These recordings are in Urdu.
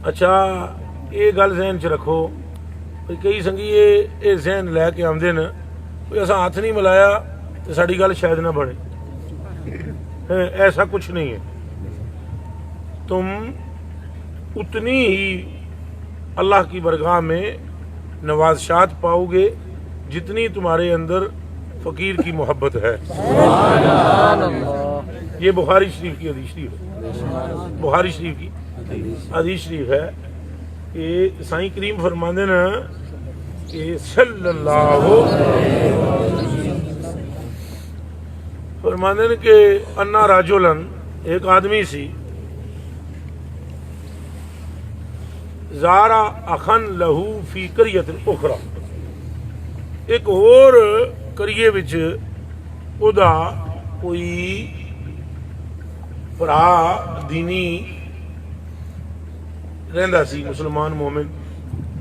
اچھا یہ گل ذہن چ رکھو کہ کئی سنگھی یہ ذہن لے کے آتے ہیں کوئی ایسا ہاتھ نہیں ملایا تو ساری گل شاید نہ بنے. ایسا کچھ نہیں ہے. تم اتنی ہی اللہ کی برگاہ میں نوازشات پاؤ گے جتنی تمہارے اندر فقیر کی محبت ہے. یہ بخاری شریف کی حدیث شریف ہے. بخاری شریف کی حدیث شریف ہے کہ سائیں کریم فرماندے نا کہ صلی اللہ فرماندے نا کہ انا راجولن ایک آدمی سی زارا اخن لہو فی قریۃ اخرى ایک اور قریے وچ ادا کوئی بھرا دینی رہندا سی مسلمان مومن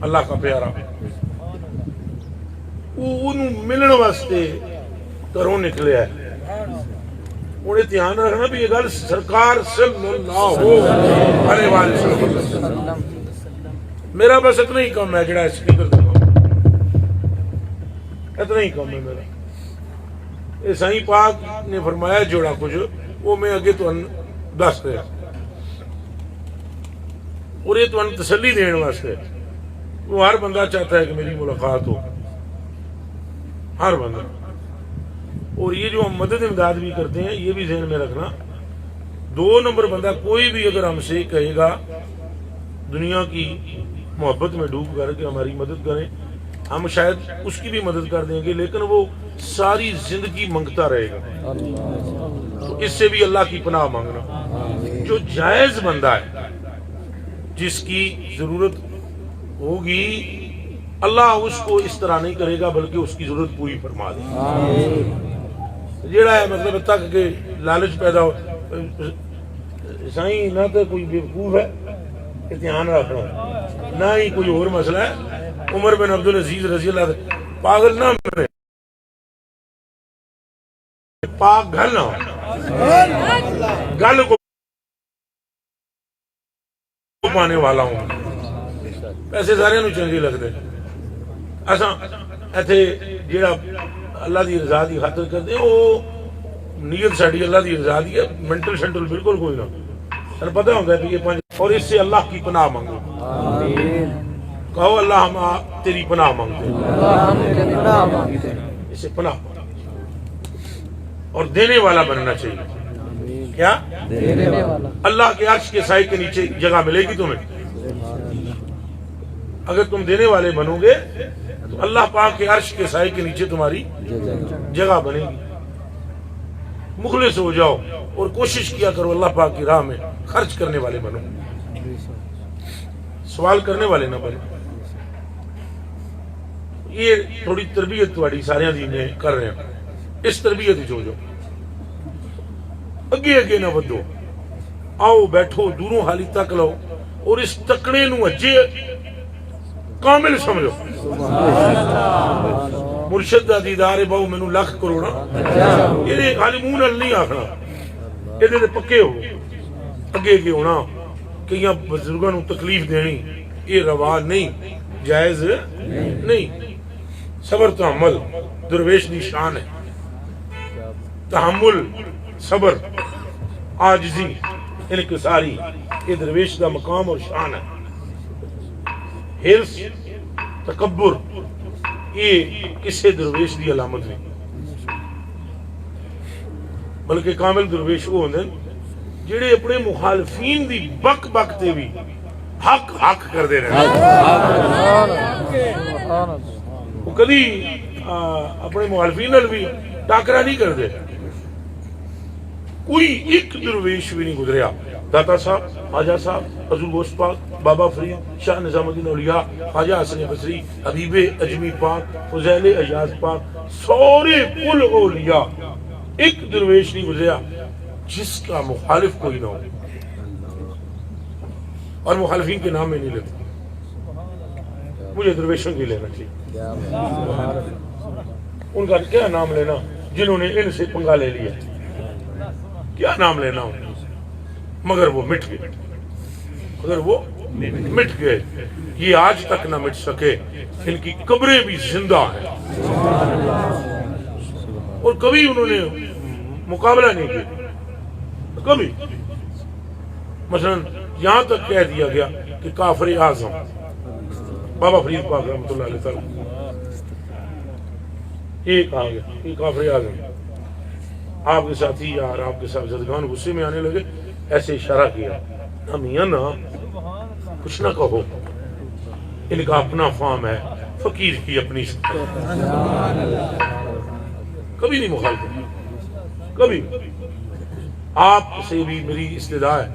اللہ کا پیارا. وہ ملن واسطے گھروں نکلیا ہے. انہیں دھیان رکھنا بھی یہ گل سرکار صلی اللہ علیہ وسلم. میرا بس اتنا ہی کام ہے جڑا اس کی کر دوں اتنا ہی کام ہے میرا. یہ سائیں پاک نے فرمایا جوڑا کچھ وہ میں اگے تو دس رہا اور یہ تو تسلی دین واسطے. وہ ہر بندہ چاہتا ہے کہ میری ملاقات ہو ہر بندہ. اور یہ جو ہم مدد امداد بھی کرتے ہیں یہ بھی ذہن میں رکھنا 2 نمبر بندہ کوئی بھی اگر ہم سے کہے گا دنیا کی محبت میں ڈوب کر کے ہماری مدد کریں ہم شاید اس کی بھی مدد کر دیں گے لیکن وہ ساری زندگی منگتا رہے گا. تو اس سے بھی اللہ کی پناہ مانگنا. جو جائز بندہ ہے جس کی ضرورت ہوگی اللہ اس کو اس طرح نہیں کرے گا بلکہ اس کی ضرورت پوری فرما دے گا. جیڑا ہے مطلب تک کہ لالچ پیدا ہو سائیں نہ تو کوئی بیوقوف ہے کہ دھیان رکھنا نہ ہی کوئی اور مسئلہ ہے. عمر بن عبدالعزیز رضی اللہ عنہ پاگل نہ بنے پاک گھر نہ گل کو پانے والا ہوں. پیسے سارے نو چنگے لگتے اصا ایتھے جیڑا اللہ دی رضا دی خاطر کرتے وہ نیت ساری اللہ دی رضا دی ہے. منٹل شنٹل بالکل کوئی نہ سر پتہ ہوتا ہے کہ یہ اور اس سے اللہ کی پناہ مانگو. کہو اللہ ہم تیری پناہ مانگتے ہیں اس سے پناہ اور دینے والا بننا چاہیے. کیا اللہ کے عرش کے سائے کے نیچے جگہ ملے گی تمہیں اگر تم دینے والے بنو گے تو اللہ پاک کے عرش کے سائے کے نیچے تمہاری جگہ بنے گی. مخلص ہو جاؤ اور کوشش کیا کرو اللہ پاک کی راہ میں خرچ کرنے والے بنو سوال کرنے والے نہ بنو. یہ تھوڑی تربیت تھوڑی سارے دین کر رہے ہیں. اس تربیت ہو جاؤ اگے اگے نہ ودو. آؤ بیٹھو دوروں حالی تک لو اور اس تکڑے نو اجے کامل سمجھو. مرشد دا دیدار باؤ مینوں لکھ کروڑا یہ خالی منہ نال نہیں آکھنا یہ پکے ہو اگے اگے ہونا. کئی بزرگوں نو تکلیف دینی یہ روا نہیں جائز نہیں. صبر تحمل درویش دی شان ہے. تحمل صبر عاجزی انکساری یہ درویش دا مقام اور شان ہے. حرص تکبر یہ کسے درویش دی علامت نہیں بلکہ کامل درویش وہ ہوندے جڑے اپنے مخالفین دی بک بک تے بھی حق حق کر دے رہے وہ کدی اپنے مخالفین نال بھی ٹاکرا نہیں کر دے. کوئی ایک درویش بھی نہیں گزریا. داتا صاحب خواجہ صاحب حضور غوث پاک بابا فرید شاہ نظام الدین اولیاء خواجہ حسن بصری حبیب اجمی پاک فضیل ایاز پاک سارے کل اولیاء ایک درویش نہیں گزریا جس کا مخالف کوئی نہ ہو. اور مخالفین کے نام میں نہیں لیتے مجھے درویشوں کی لینا چاہیے. ان کا کیا نام لینا جنہوں نے ان سے پنگا لے لیا کیا نام لینا مگر وہ مٹ گئے. اگر وہ مٹ گئے، یہ آج تک نہ مٹ سکے، ان کی قبریں بھی زندہ ہیں اور کبھی انہوں نے مقابلہ نہیں کیا کبھی۔ مثلا یہاں تک کہہ دیا گیا کہ کافر اعظم بابا فرید پاک رحمۃ اللہ علیہ تعالیٰ یہ کہا گیا کہ کافر اعظم، آپ کے ساتھی یار آپ کے ساتھ زدگان غصے میں آنے لگے، ایسے اشارہ کیا نہ میاں نہ کچھ نہ کہو، ان کا اپنا فام ہے، فقیر کی اپنی کبھی نہیں مخالفت کبھی۔ آپ سے بھی میری استدعا ہے،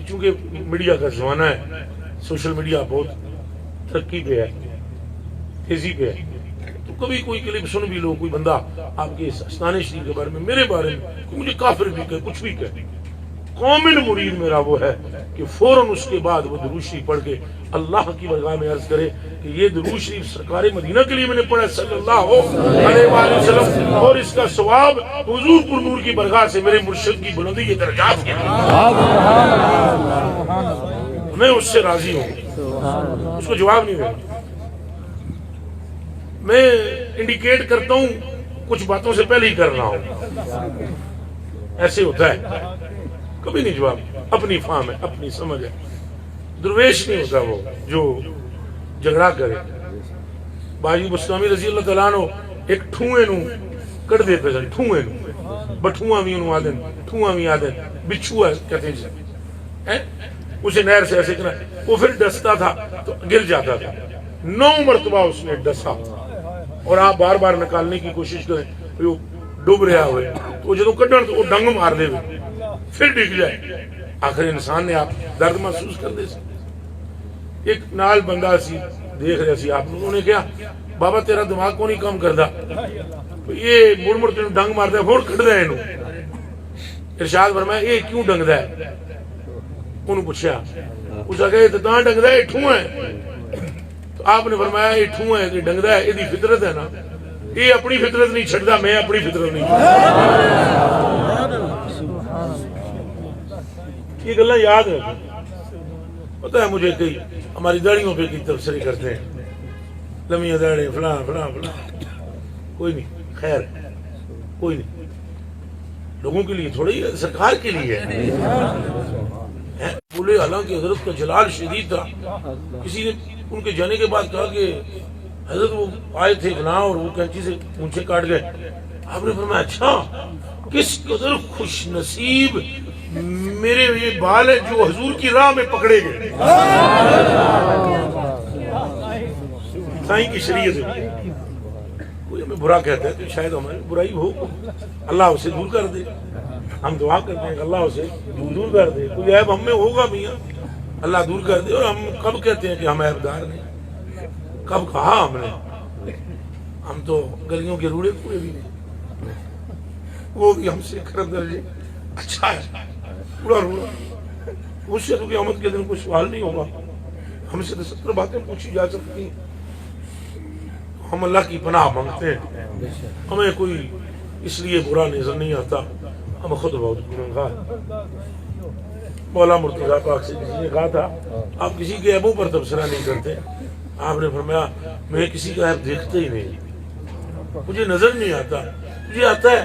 چونکہ میڈیا کا زمانہ ہے، سوشل میڈیا بہت ترقی پہ ہے، تیزی پہ ہے، تو کبھی کوئی کلپ سن بھی لو، کوئی بندہ آپ کے استانے شریف کے بارے میں میرے بارے میں کوئی مجھے کافر بھی کہے کچھ بھی کہے، کامل مرید میرا وہ ہے کہ فوراً اس کے بعد وہ درود شریف پڑھ کے اللہ کی بارگاہ میں عرض کرے کہ یہ درود شریف سرکار مدینہ کے لیے میں نے پڑھا صلی اللہ علیہ وآلہ وسلم، اور اس کا ثواب حضور پر نور کی بارگاہ سے میرے مرشد کی بلندی کے درجات کے میں اس سے راضی ہوں، اس کو جواب نہیں دینا۔ میں انڈیکیٹ کرتا ہوں کچھ باتوں سے پہلے ہی کر رہا ہوں، ایسے ہوتا ہے، کبھی نہیں جواب، اپنی فہم ہے، اپنی سمجھ ہے، درویش نہیں ہوتا وہ جو جھگڑا کرے۔ باجی بستامی رضی اللہ تعالیٰ عنہ ایک ٹھوئے نو کڑ دے پہ ساری ٹھوئے نو بٹھواں بھی انہوں آدن ٹھواں بھی آدن بچھوا کہتے ہیں اسے نہر سے ایسے کرنا، وہ پھر ڈستا تھا تو گر جاتا تھا، 9 مرتبہ اس نے ڈسا، اور آپ بار بار نکالنے کی کوشش کریں وہ ڈوب رہا ہوئے تو جدوں کڈن تو وہ ڈنگ مار دے پھر ڈگ جائے، آخر انسان نے آپ درد محسوس کر دے سی۔ ایک نال بندہ سی دیکھ رہے سی آپ، انہوں نے کہا بابا تیرا دماغ کو نہیں کم کردا، یہ مڑ مڑ تینوں ڈنگ ماردا ہے پھر کڈدا ہے انہوں، ارشاد فرمایا یہ کیوں ڈنگدا ہے؟ انہوں پوچھا، اس نے کہا یہ تو ڈنگدا ہے، ٹھواں ہے۔ تو آپ نے فرمایا یہ ٹھواں ہے، ڈنگدا ہے، یہ فطرت ہے نا، یہ اپنی فطرت نہیں چھڑدا، میں اپنی فطرت نہیں چھڑدا۔ یہ گلاں یاد ہے، پتہ ہے مجھے کئی ہماری داڑیوں پہ کی تبصرے کرتے ہیں، لمیاں داڑیں فلاں فلاں فلاں، کوئی نہیں، خیر کوئی نہیں، لوگوں کے لیے تھوڑی ہے، سرکار کے لیے ہے۔ بولے حالانکہ حضرت کا جلال شدید تھا، کسی نے ان کے جانے کے بعد کہا کہ حضرت وہ آئے تھے فلاں اور وہ کینچی سے مونچھیں کاٹ گئے، آپ نے فرمایا اچھا کس قدر خوش نصیب میرے یہ بال ہیں جو حضور کی راہ میں پکڑے گئے، سائیں کی شریعت ہے۔ کوئی ہمیں برا کہتا ہے تو شاید ہماری برائی ہو، اللہ اسے دور کر دے، ہم دعا کرتے ہیں کہ اللہ اسے دور کر دے، کوئی عیب ہم میں ہوگا میاں اللہ دور کر دے۔ اور ہم کب کہتے ہیں کہ ہم عیب دار نہیں؟ کب کہا ہم نے؟ ہم تو گلیوں کے روڑے کوڑے بھی نہیں، وہ بھی ہم سے کرم درجے اچھا ہے، پورا روڑا، اس سے تو قیامت کے دن کوئی سوال نہیں ہوگا، ہم سے تو 70 باتیں پوچھی جا سکتی ہیں۔ ہم اللہ کی پناہ مانگتے ہیں، ہمیں کوئی اس لیے برا نظر نہیں آتا، ہم خود بہت گنہگار۔ مولا مرتضیٰ پاک سے کسی نے کہا تھا آپ کسی کے عیبوں پر تبصرہ نہیں کرتے، آپ نے فرمایا میں کسی کا عیب دیکھتا ہی نہیں، مجھے نظر نہیں آتا، تجھے آتا ہے؟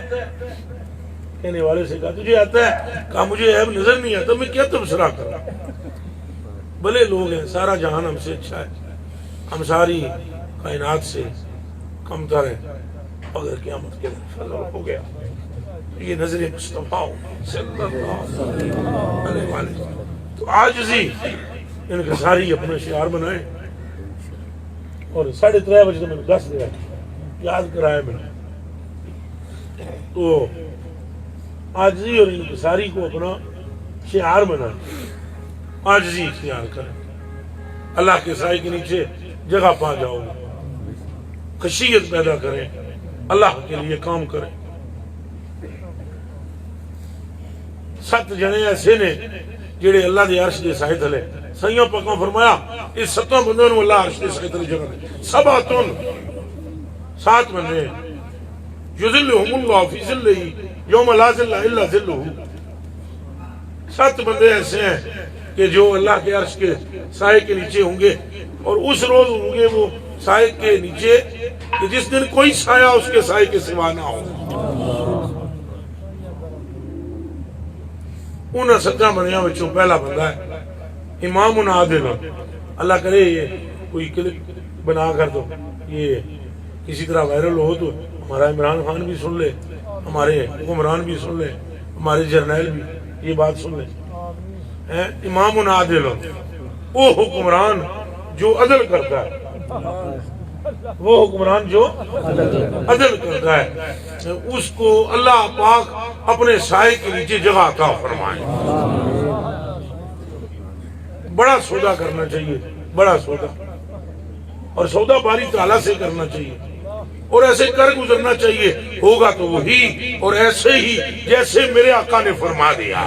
کہنے والے سے کہا تجھے آتا ہے؟ کہا مجھے عیب نظر نہیں آتا، میں کیا تبصرہ کروں؟ بھلے لوگ ہیں، سارا جہان ہم سے اچھا ہے، ہم ساری کائنات سے کم تر ہیں، اگر قیامت کے دن فضل ہو گیا یہ نظر مصطفیٰ صلی اللہ علیہ وسلم، تو عاجزی ان کا ساری اپنا شعار بنائیں۔ اور 3:30 بجے تو میں نے 10 دیا یاد کرایا میں نے، تو عاجزی اور انکساری کو اپنا شعار بنائیں، عاجزی اختیار کریں، اللہ کے سائے کے نیچے جگہ پا جاؤ، خشیت پیدا کریں، اللہ کے لیے کام کریں۔ 7 جنے ایسے نے جڑے اللہ دے عرش دے سائے تھلے، سائیاں پاکاں فرمایا اس 7 بندوں نے اللہ عرش دے سائے تھلے جگہ دے، 7 بندے یذلہم اللہ فی ظلہ یوم لا ظل الا ظلہ، 7 بندے ایسے ہیں کہ جو اللہ کے عرش کے سائے کے نیچے ہوں گے، اور اس روز ہوں گے وہ سائے کے نیچے کہ جس دن کوئی سایہ اس کے سائے کے سوا نہ ہو۔ انہاں 17 بندیاں وچوں پہلا بندہ ہے امام عادل۔ اللہ کرے یہ کوئی کلپ بنا کر دو، یہ کسی طرح وائرل ہو تو ہمارا عمران خان بھی سن لے، ہمارے حکمران بھی سن لے، ہمارے جرنیل بھی یہ بات سن لے۔ امام عادل، وہ حکمران جو عدل کرتا ہے، وہ حکمران جو عدل کرتا ہے، اس کو اللہ پاک اپنے سائے کے نیچے جگہ عطا فرمائے۔ بڑا سودا کرنا چاہیے، بڑا سودا، اور سودا باری تعالیٰ سے کرنا چاہیے، اور ایسے کر گزرنا چاہیے، ہوگا تو وہی اور ایسے ہی جیسے میرے آقا نے فرما دیا۔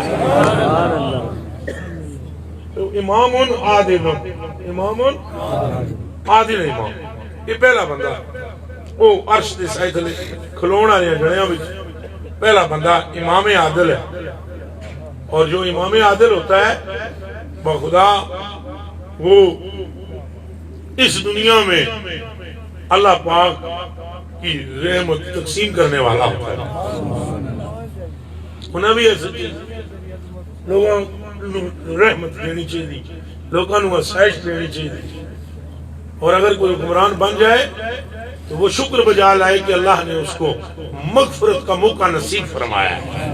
تو امام عادل، امام عادل امام، یہ پہلا بندہ وہ عرش دے سائے تھلے کھلون والے جڑیاں وچ پہلا بندہ امام عادل ہے۔ اور جو امام عادل ہوتا ہے بخدا وہ اس دنیا میں اللہ پاک کی رحمت تقسیم کرنے والا ہوتا ہے۔ انہیں بھی ایسے لوگوں رحمت دینی چاہیے، لوگوں کو آسائش دینی چاہیے، اور اگر کوئی حکمران بن جائے تو وہ شکر بجا لائے کہ اللہ نے اس کو مغفرت کا موقع نصیب فرمایا ہے۔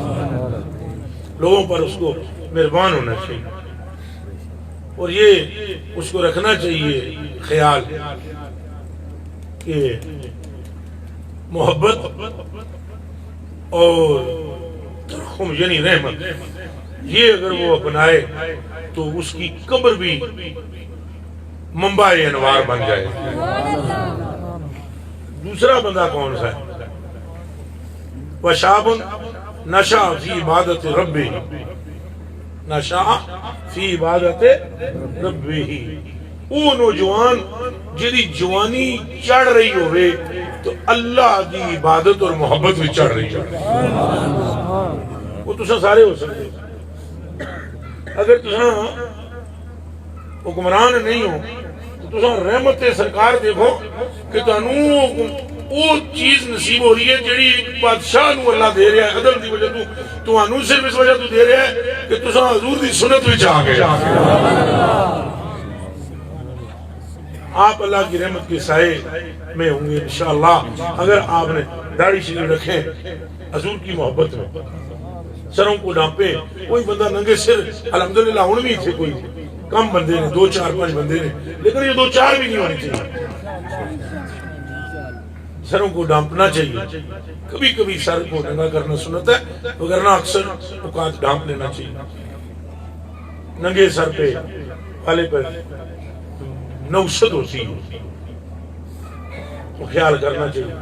لوگوں پر اس کو مہربان ہونا چاہیے، اور یہ اس کو رکھنا چاہیے خیال کہ محبت اور ترحم یعنی رحمت، یہ اگر وہ اپنائے تو اس کی قبر بھی منبع انوار بن جائے۔ دوسرا بندہ کون سا ہے؟ وَشَابٌ نَشَأَ فِي عِبَادَةِ رَبِّهِ، نشا فی عبادت ربہ، وہ نوجوان جدی جوانی چڑھ رہی ہوئے تو اللہ دی عبادت اور محبت بھی چڑھ رہی ہوئے۔ وہ تساں سارے ہو سکتے، اگر تساں حکمران نہیں ہو تو تساں رحمت سرکار دیکھو کہ تانوں وہ چیز نصیب ہو رہی ہے جڑی بادشاہ نو اللہ دے رہا ہے، عدل دی وجہ تو انہوں صرف اس وجہ تو دے رہا ہے کہ تساں حضور دی سنت وچ آ گئے۔ آپ اللہ کی رحمت کے سائے میں ہوں گے انشاءاللہ اگر آپ نے داڑھی شریف رکھیں، حضور کی محبت میں سروں کو ڈانپے۔ کوئی بندہ ننگے سر، الحمدللہ ہن بھی تھے، کوئی کم بندے نے، 2 4 5 بندے نے، لیکن یہ 2 4 بھی نہیں ہونے چاہیے۔ سروں کو ڈانپنا چاہیے، کبھی کبھی سر کو ننگا کرنا سنت ہے، وگرنہ اکثر اوقات ڈانپ لینا چاہیے۔ ننگے سر پہ والے پر نوست ہوتی ہے، وہ خیال کرنا چاہیے۔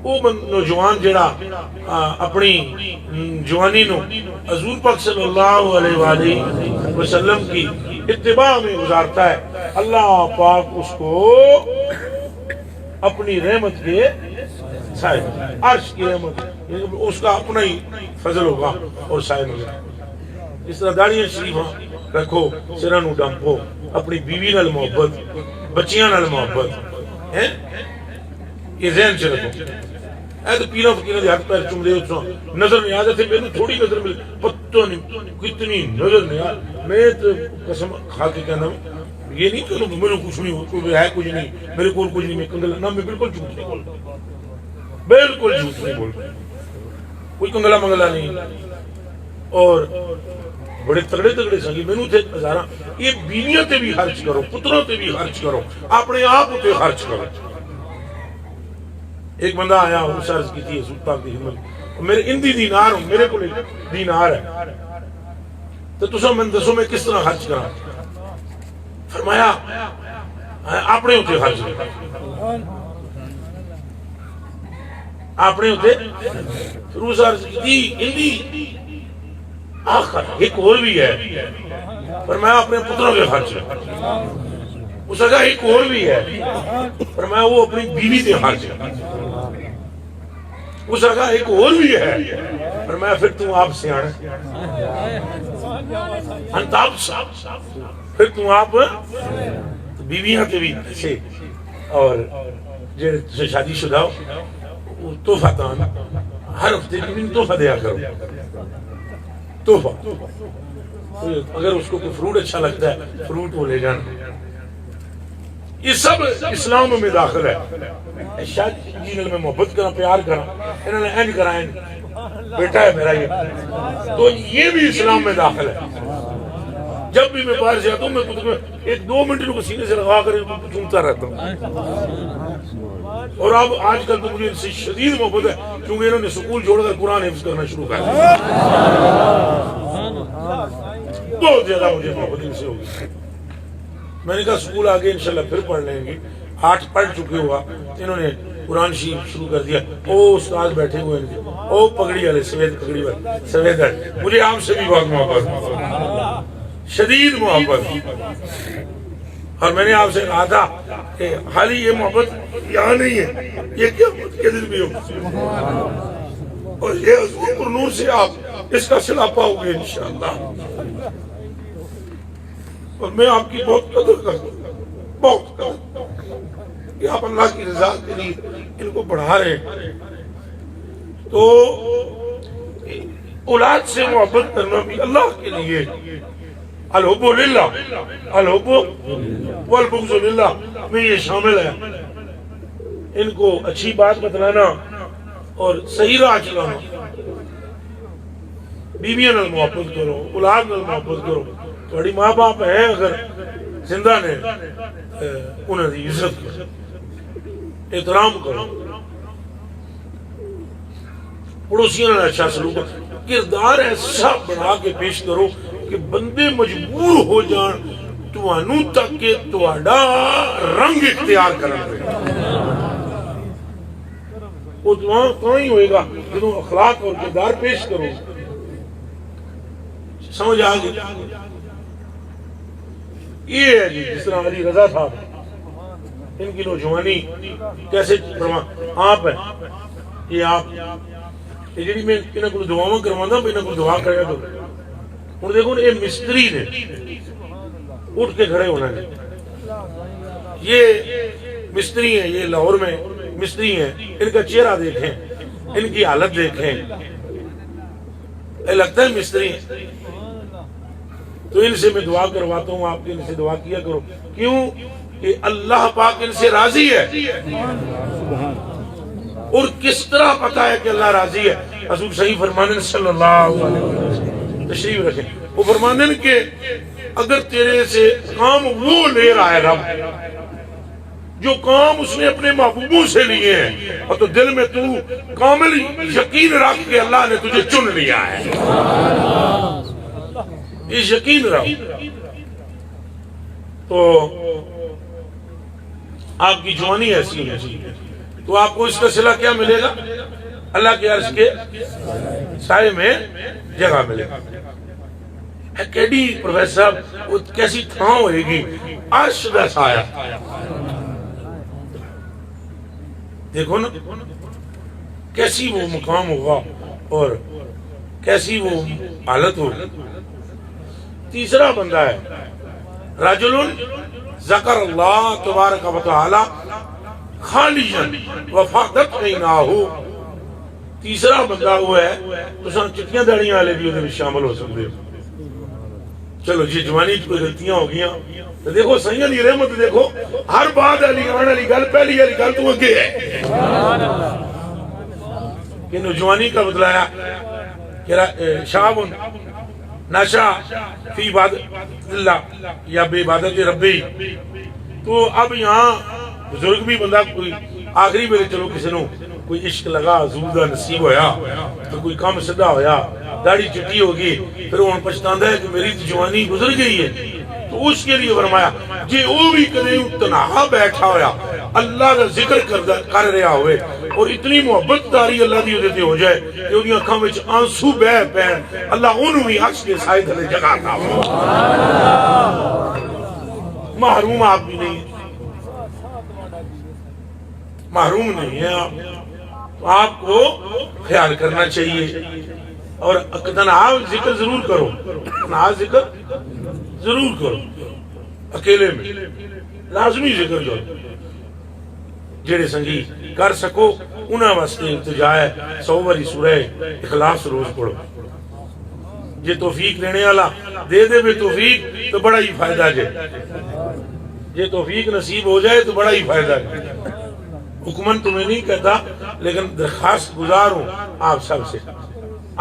وہ نوجوان جڑا اپنی جوانی نو حضور پاک صلی اللہ علیہ وآلہ وسلم کی اتباع میں گزارتا ہے، اللہ پاک اس کو اپنی رحمت کے سائے، عرش کی رحمت، اس کا اپنا ہی فضل ہوگا اور سائے ملے۔ اس طرح داڑیاں شریفاں رکھو، سرہ نو ڈمپو، اپنی بیوی نال محبت، بچیاں نال محبت ہے، یہ ذہن سے رکھو۔ اے تو پیرا فقیرہ دے ہاتھ پیر چوم دے، نظر نہیں آتے تھے، میں نے تھوڑی نظر ملے، پتہ نہیں کتنی نظر نہیں آتے، میں تو قسم کھا کے کہنا ہوں یہ نہیں کہ میرے کچھ نہیں کوئی ہے، کچھ نہیں میرے کو کچھ نہیں، میں کنگلا نہ، میں بالکل جھوٹ نہیں بولتا، بالکل جھوٹ نہیں بولتا، کوئی کنگلا منگلا نہیں، اور بڑے تگڑے تگڑے سنگی میں نے تھے ہزاراں۔ یہ بیویاں تے بھی خرچ کرو، پتروں تے بھی خرچ کرو، اپنے آپ تے خرچ کرو۔ ایک بندہ آیا، اس عرض کی تھی حضور پاک دی خدمت، میرے اندی دینار ہوں، میرے کو دینار ہے، تو تساں میں دسو میں کس طرح خرچ کراں؟ فرمایا اپنے ہوتے خرچ کرو، اپنے ہوتے۔ پھر اس عرض کی تھی اندی آخر ایک اور بھی ہے، فرمایا اپنے پتروں کے خرچ کرو۔ اس نے کہا ایک اور بھی ہے، فرمایا وہ اپنی بیوی سے خرچ کرو۔ اس نے کہا ایک اور بھی ہے، فرمایا پھر تم آپ سے آنا۔ انتاب صاحب پھر تم آپ بیویاں تے بھی سے اور جو شادی شدہ ہو تحفہ دان ہر ہفتے کی دن تحفہ دیا کرو تحفہ اگر اس کو کوئی فروٹ اچھا لگتا ہے فروٹ وہ لے جانا یہ سب اسلام میں داخل ہے شادی میں محبت کرنا پیار کرنا انہوں نے اینج کرا بیٹا ہے میرا یہ تو یہ بھی اسلام میں داخل ہے جب بھی میں باہر سے آتا ہوں میں ایک دو منٹ کو سینے سے لگا کر چومتا رہتا ہوں اور اب آج کل تو مجھے ان سے شدید محبت ہے کیونکہ انہوں نے سکول چھوڑ کر قرآن حفظ کرنا شروع کر دیا بہت زیادہ مجھے محبت ان سے ہوگی میں نے کہا سکول آگے انشاءاللہ پھر پڑھ لیں گے 8 پڑھ چکے ہوا انہوں نے قرآن شریف شروع کر دیا او استاد بیٹھے ہوئے ہیں او پگڑی والے سوید پگڑی والے سوید ہے مجھے آپ سے بھی بہت محبت شدید محبت اور میں نے آپ سے کہا تھا کہ حالی یہ محبت یہاں نہیں ہے یہ قیامت کے دن بھی ہو اور یہ حضور پر نور سے آپ اس کا صلہ پاؤ گے انشاءاللہ اور میں آپ کی بہت قدر کرتا ہوں بہت قدر کہ آپ اللہ کی رضا کے لیے ان کو بڑھا رہے ہیں تو اولاد سے محبت کرنا بھی اللہ کے لیے الحب للہ الحب والبغض للہ میں یہ شامل ہے ان کو اچھی بات بتلانا اور صحیح راہ چلانا بیویاں نال محبت کرو اولاد نال محبت کرو تھوڑی ماں باپ ہیں اگر زندہ نے انہوں کی عزت کرو احترام کرو پڑوسیوں نے اچھا سلوک کرو کردار ایسا بنا کے پیش کرو کہ بندے مجبور ہو جان توانوں تک کہ تواڈا رنگ اختیار کرن وہ تو ہی ہوئے گا جنہوں اخلاق اور کردار پیش کرو سمجھ آگے یہ ہے جی جس طرح علی رضا صاحب ان کی نوجوانی کیسے آپ ہیں یہ آپ یہ جڑی میں انہاں کو دعاواں کروانا میں انہاں کو دعا کریا تو ہن دیکھو یہ مستری نے اٹھ کے کھڑے ہونا ہے یہ مستری ہیں یہ لاہور میں مستری ہیں ان کا چہرہ دیکھیں ان کی حالت دیکھیں لگتا ہے مستری ہیں تو ان سے میں دعا کرواتا ہوں آپ ان سے دعا کیا کرو کیوں کہ اللہ پاک ان سے راضی ہے اور کس طرح پتا ہے کہ اللہ راضی ہے حضور صحیح فرمانے صلی اللہ علیہ وسلم تشریف رکھیں وہ فرمانے کہ اگر تیرے سے کام وہ لے رہا ہے رب جو کام اس نے اپنے محبوبوں سے لیے ہیں اور تو دل میں تو کامل یقین رکھ کے اللہ نے تجھے چن لیا ہے یہ یقین رکھ تو آپ کی جوانی ایسی ہے تو آپ کو اس کا صلہ کیا ملے گا اللہ کے عرش کے سائے میں جگہ ملے گا کیڈی پروفیسر وہ کیسی تھاں ہوئے گی عرش کا سایہ دیکھو نا کیسی وہ مقام ہوگا اور کیسی وہ حالت ہوگی تیسرا بندہ ہے رجل ذکر اللہ تبارک و تعالی خالجا وفادت عیناہ تیسرا بندہ وہ ہے تو سن چٹیاں داڑیاں والے بھی وہ شامل ہو سکتے ہو چلو جی جوانی کوئی غلطیاں ہو گیا تو دیکھو سیاں دی رحمت دیکھو ہر بات علی آن والی گل پہلی والی گل تو اگے ہے کہ نوجوانی کا بتلایا کہ شاب نشا فی عبادت اللہ یا بے عبادت ربی تو اب یہاں بزرگ بھی بندہ کوئی آخری میرے چلو کسی نو کوئی عشق لگا زودہ نصیب ہویا تو کوئی کام صدا ہویا داڑھی چٹی ہوگی پھر وہ پچھتاندہ ہے کہ میری جوانی گزر گئی ہے تو اس کے لیے فرمایا جی وہ بھی کدے تنہا بیٹھا ہویا اللہ کا ذکر کر رہا ہوئے اور اتنی محبت داری اللہ دی دیتے ہو جائے کہ انہیں اکھاں وچ آنسو بہ پین اللہ انہوں بھی عرش کے سائے تھلے جگاتا ہو محروم آپ بھی نہیں محروم نہیں ہے آپ تو آپ کو خیال کرنا چاہیے اور تنہا ذکر ضرور کرو، تنہا ذکر ضرور کرو، اکیلے میں لازمی ذکر کرو۔ جڑے سنگی کر سکو انہاں واسطے التجا ہے 100 باری سورہ اخلاص روز پڑھو۔ جے توفیق دینے والا دے دے بے توفیق تو بڑا ہی فائدہ جے، جے توفیق نصیب ہو جائے تو بڑا ہی فائدہ جے۔ حکمن تمہیں نہیں کہتا لیکن درخواست گزار ہوں آپ سب سے،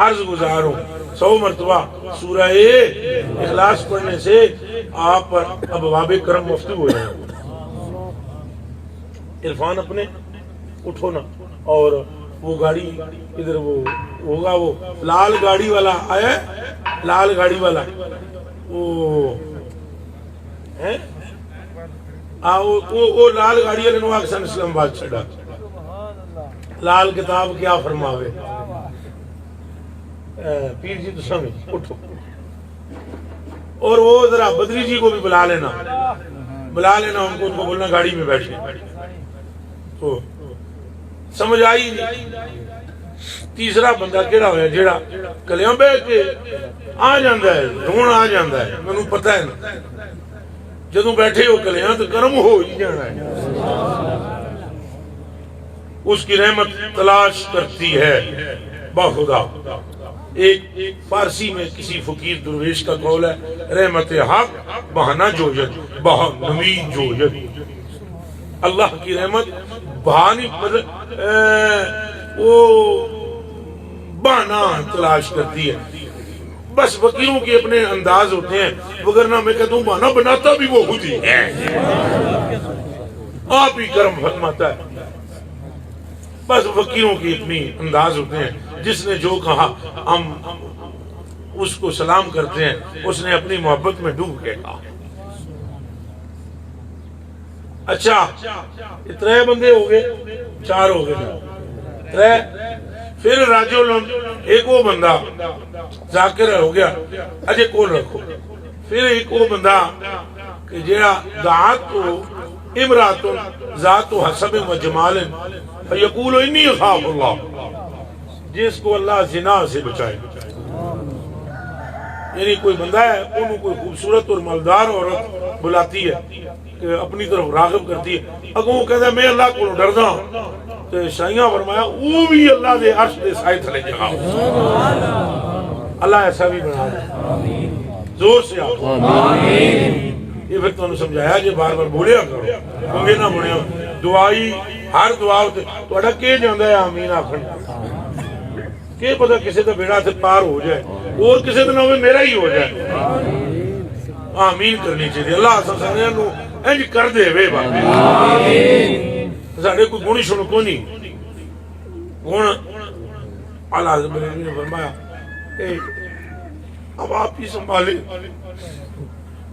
عرض گزار ہوں 100 مرتبہ سورہ اخلاص پڑھنے سے آپ پر ابواب کرم مفتوح ہو جائیں۔ عرفان اپنے اٹھو نا، اور وہ گاڑی ادھر وہ ہوگا، وہ لال گاڑی والا آیا ہے، لال گاڑی والا وہ ہے وہ لال گاڑی والے نو آکسن اسلام آباد چھڑا، لال کتاب کیا فرماوے۔ پیر جی تو سمجھ اٹھو، اور وہ ذرا بدری جی کو بھی بلا لینا ان کو بولنا گاڑی میں بیٹھے۔ تو سمجھ آئی نہیں۔ تیسرا بندہ کیڑا ہویا جیڑا کلیاں بے کے آ جاندہ ہے، رون آ جاندہ ہے، میں نے پتہ ہے نا جدوں بیٹھے ہو کلیاں تو کرم ہو ہی جانا ہے۔ اس کی رحمت تلاش کرتی ہے باخدا۔ ایک فارسی میں کسی فقیر درویش کا قول ہے، رحمت حق بہانا جوجد بہا نمید جوجد۔ اللہ کی رحمت بہانی وہ بہانا تلاش کرتی ہے۔ بس فقیروں کے اپنے انداز ہوتے ہیں، وگرنہ میں کہتا ہوں بہانا بناتا بھی وہ خود ہی ہے، آپ ہی کرم فرماتا ہے۔ بس فقیروں کی اپنی انداز ہوتے ہیں، جس نے جو کہا ہم اس کو سلام کرتے ہیں، اس نے اپنی محبت میں ڈوب کے کہا۔ اچھا اتنے بندے ہو گئے، 4 ہو گئے، پھر راجولن ایک وہ بندہ ذاکر ہو گیا، اجے کول رکھو۔ پھر ایک وہ بندہ کہ جیڑا دعات کو امرات ذات و حسب و جمال فیقول انی اخاف اللہ، جس کو اللہ زنا سے بچائے۔ یعنی کوئی بندہ ہے، انہوں کوئی خوبصورت اور مالدار عورت بلاتی ہے کہ اپنی طرف راغب کرتی ہے، اگر وہ کہتا ہے میں اللہ کو ڈردا ہوں، تو شاہیاں فرمایا وہ بھی اللہ دے عرش دے سائے تھلے جگہ۔ اللہ ایسا بھی بنا دے، زور سے آپ یہ پھر تو نے سمجھایا جی بار بار بولیا کرو، ہونگے نہ بولیا دعائی ہر دعا ہوتے تو اڑا کے جاندہ ہے آمین آخر کہ پتہ کسی تو بیڑا سے پار ہو جائے اور کسی تو نہ ہوئے میرا ہی ہو جائے۔ آمین کرنی چاہیے، اللہ سب سامنے انہوں انج کر دے وے بات ساڑھے کوئی گونی شنو کو نہیں گون اللہ عظم نے فرمایا کہ اب آپ ہی سنبھالے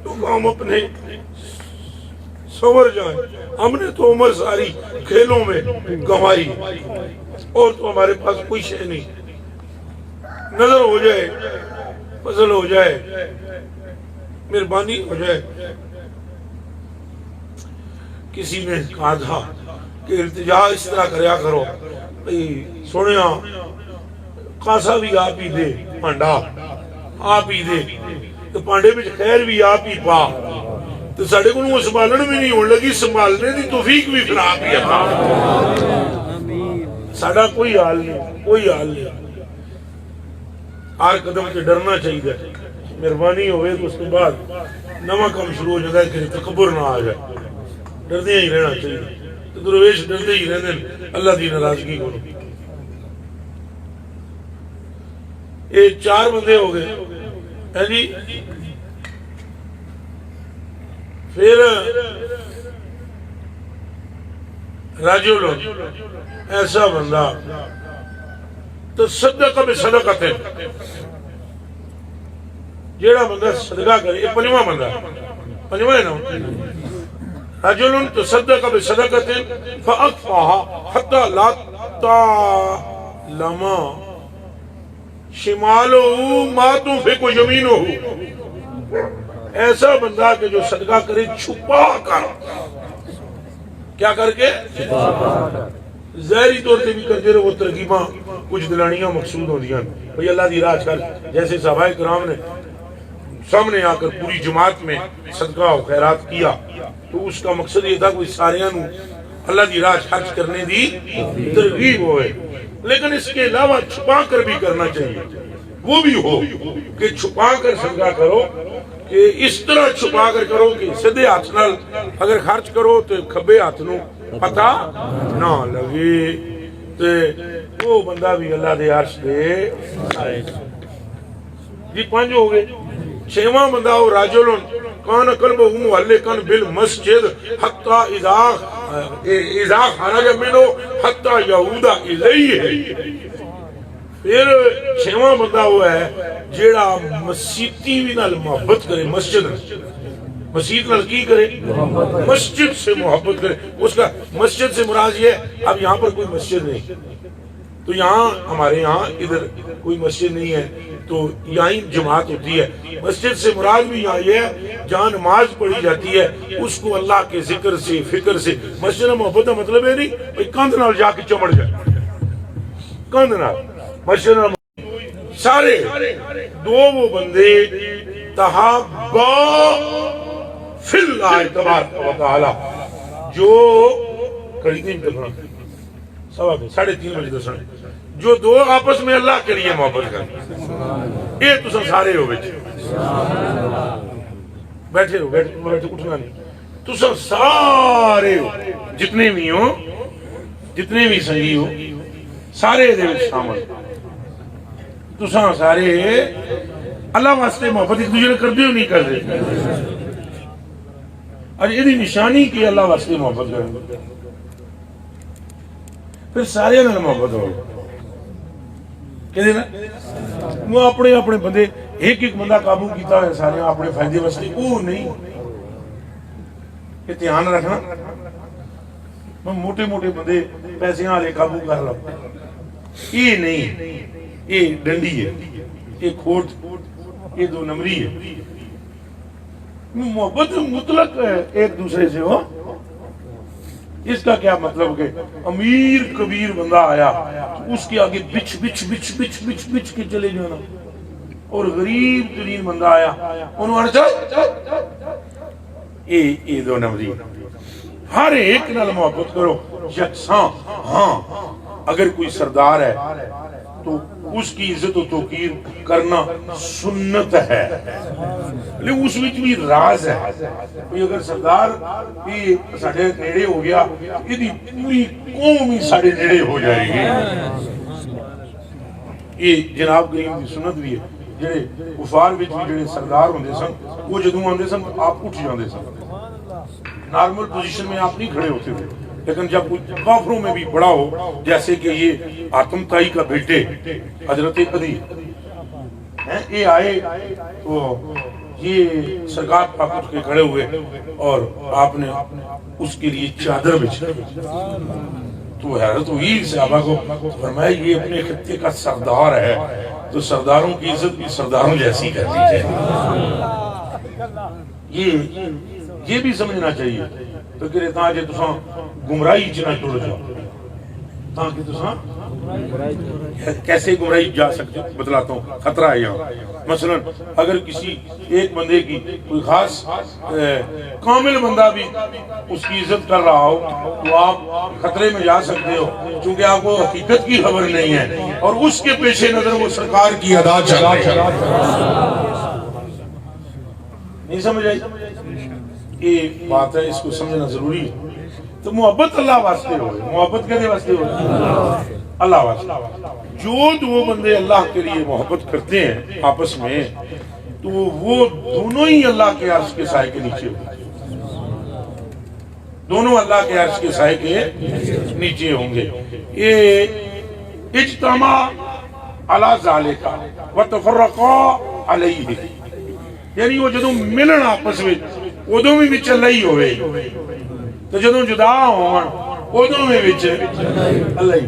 تو ہم اپنے سور جائیں، ہم نے تو عمر ساری کھیلوں میں گنوائی اور تو ہمارے پاس کوئی شے نہیں، نظر ہو جائے، فضل ہو جائے، مہربانی ہو جائے۔ کسی نے کہا تھا کہ التجا اس طرح کریا کرو، سنیا کاسا بھی آپ ہی دے، پانڈا آپ ہی دے، تو پانڈے میں خیر بھی آپ ہی پا، تو ساڑھے کو وہ سنبھالنے بھی نہیں ہونے لگی، سنبھالنے دی توفیق بھی پھر آپ ہی عطا۔ ساڑھا کوئی حال نہیں، کوئی حال نہیں، ہر قدم کے ڈرنا چاہیے، مہربانی ہوئے تو اس کے بعد نواں کام شروع ہو جاتا ہے کہ تکبر نہ آ جائے، ڈردے ہی رہنا چاہیے۔ تو درویش ڈردے ہی رہنے اللہ دی ناراضگی کو۔ یہ 4 بندے ہو گئے ہے جی۔ پھر رجل ایسا بندہ تصدق بصدقۃ، جیڑا بندہ صدقہ کرے، یہ 5واں بندہ، 5واں ہے نا، رجل تصدق بصدقۃ فاخفاها حتى لا تعلم شماله ما تنفق يمينه، ایسا بندہ کہ جو صدقہ کرے چھپا کر، کیا کر کے؟ ظاہری طور سے بھی کرتے رہے وہ ترغیباں کچھ دلانیاں مقصود ہوندیاں بھئی اللہ دی راہ کر، جیسے صحابہ کرام نے سامنے آ کر پوری جماعت میں صدقہ و خیرات کیا تو اس کا مقصد یہ تھا کوئی ساریاں نو اللہ دی راہ خرچ کرنے دی ترغیب ہوئے، لیکن اس کے علاوہ چھپا کر بھی کرنا چاہیے، وہ بھی ہو کہ چھپا کر صدقہ کرو، کہ اس طرح چھپا کر کرو کہ سدھے ہاتھ نال اگر خرچ کرو تو کھبے ہاتھ نو پتہ نہ لگے، تو وہ بندہ بھی اللہ دے عرش دے جی 5 ہو گئے۔ 6واں بندہ وہ راجل کان قلبہ معلقا بالمسجد حتی اذا خرج منہ حتی یعود الیہ۔ پھر 6واں بندہ وہ ہے جیڑا مسیتی بھی نال محبت کرے، مسجد نال کی کرے، مسجد سے محبت کرے۔ اس کا مسجد سے مراد یہ ہے اب یہاں پر کوئی مسجد نہیں تو یہاں ہمارے یہاں ادھر کوئی مسجد نہیں ہے تو یہاں جماعت ہوتی ہے، مسجد سے مراد بھی یہاں یہ ہے جہاں نماز پڑھی جاتی ہے اس کو اللہ کے ذکر سے فکر سے۔ مسجد میں محبت کا مطلب ہے نہیں کندھ نال جا کے چمڑ جائے، کندھ نال مسجد سارے دو وہ بندے تحابا فی اللہ تبارک و تعالی جو کڑی نہیں دکھنا 3:30 بجے دسنا جو دو آپس میں اللہ کے لیے محبت کریں، یہ تساں سارے ہو بیٹھے ہو بیٹھے اٹھنا نہیں، تساں سارے ہو جتنے بھی ہو جتنے بھی سنگی ہو سارے دے وچ شامل، تساں سارے اللہ واسطے محبت ایک دوسرے کرتے ہو نہیں کرتے؟ اج یہ نشانی کہ اللہ واسطے محبت کریں، پھر سارے نال محبت ہو کہ وہ اپنے اپنے بندے ایک بندہ قابو کیتا ہے سارے اپنے فائدے واسطے، وہ نہیں کہ دھیان رکھنا موٹے موٹے بندے پیسے والے قابو کر لو، یہ نہیں، یہ ڈنڈی ہے، یہ کھوٹ، یہ 2 نمبری ہے۔ محبت مطلق ہے ایک دوسرے سے ہو، اس کا کیا مطلب کہ امیر کبیر بندہ آیا تو اس کے آگے بچ بچ بچ بچ بچ بچ کے چلے جانا، اور غریب ترین بندہ آیا انہوں نے یہ 2 نمبری۔ ہر ایک نال محبت کرو یکساں، ہاں اگر کوئی سردار ہے تو اس کی عزت و توقیر کرنا سنت ہے، لیکن اس وچ بھی راز ہے، اگر سردار بھی ساڑھے نیڑے ہو گیا یہ پوری قوم ہی ساڑھے نیڑے ہو جائے گی۔ یہ جناب کریم کی سنت بھی ہے، جڑے کفار وچ بھی جڑے سردار ہوندے سن وہ جدوں آندے سن آپ اٹھ جاندے سن، نارمل پوزیشن میں آپ نہیں کھڑے ہوتے ہوئے، لیکن جب کوئی کافروں میں بھی بڑا ہو جیسے کہ یہ آتم تائی کا بیٹے حضرت علی یہ آئے تو یہ سرکار پاک اٹھ کے کھڑے ہوئے اور آپ نے اس کے لیے چادر بچھائی تو حیرت ہوئی صحابہ کو، فرمایا یہ اپنے خطے کا سردار ہے تو سرداروں کی عزت بھی سرداروں جیسی کرنی چاہیے، یہ بھی سمجھنا چاہیے۔ تو کہ تاں جے تساں گمراہی چ نہ ٹر جاؤ، تاں کہ تساں کیسے گمراہی جا سکتے بتلاتا ہوں، خطرہ ہے یہاں۔ مثلا اگر کسی ایک بندے کی کوئی خاص کامل بندہ بھی اس کی عزت کر رہا ہو تو آپ خطرے میں جا سکتے ہو، چونکہ آپ کو حقیقت کی خبر نہیں ہے اور اس کے پیش نظر وہ سرکار کی ادا چل رہی ہے۔ نہیں سمجھ آئی؟ یہ بات ہے، اس کو سمجھنا ضروری ہے۔ تو محبت اللہ واسطے ہو، محبت کہنے واسطے ہو؟ اللہ واسطے۔ جو 2 بندے اللہ کے لیے محبت کرتے ہیں آپس میں تو وہ دونوں ہی اللہ کے عرش کے سائے کے نیچے ہوں، دونوں اللہ کے عرش کے سائے کے نیچے ہوں گے۔ یہ اجتماع علی ذالک وتفرقا علیہ، یعنی وہ جدوں ملن آپس میں ادوں بھی وچ اللہ ہی ہوئے تو جدوں جدا ہون ادوں بھی وچ اللہ ہی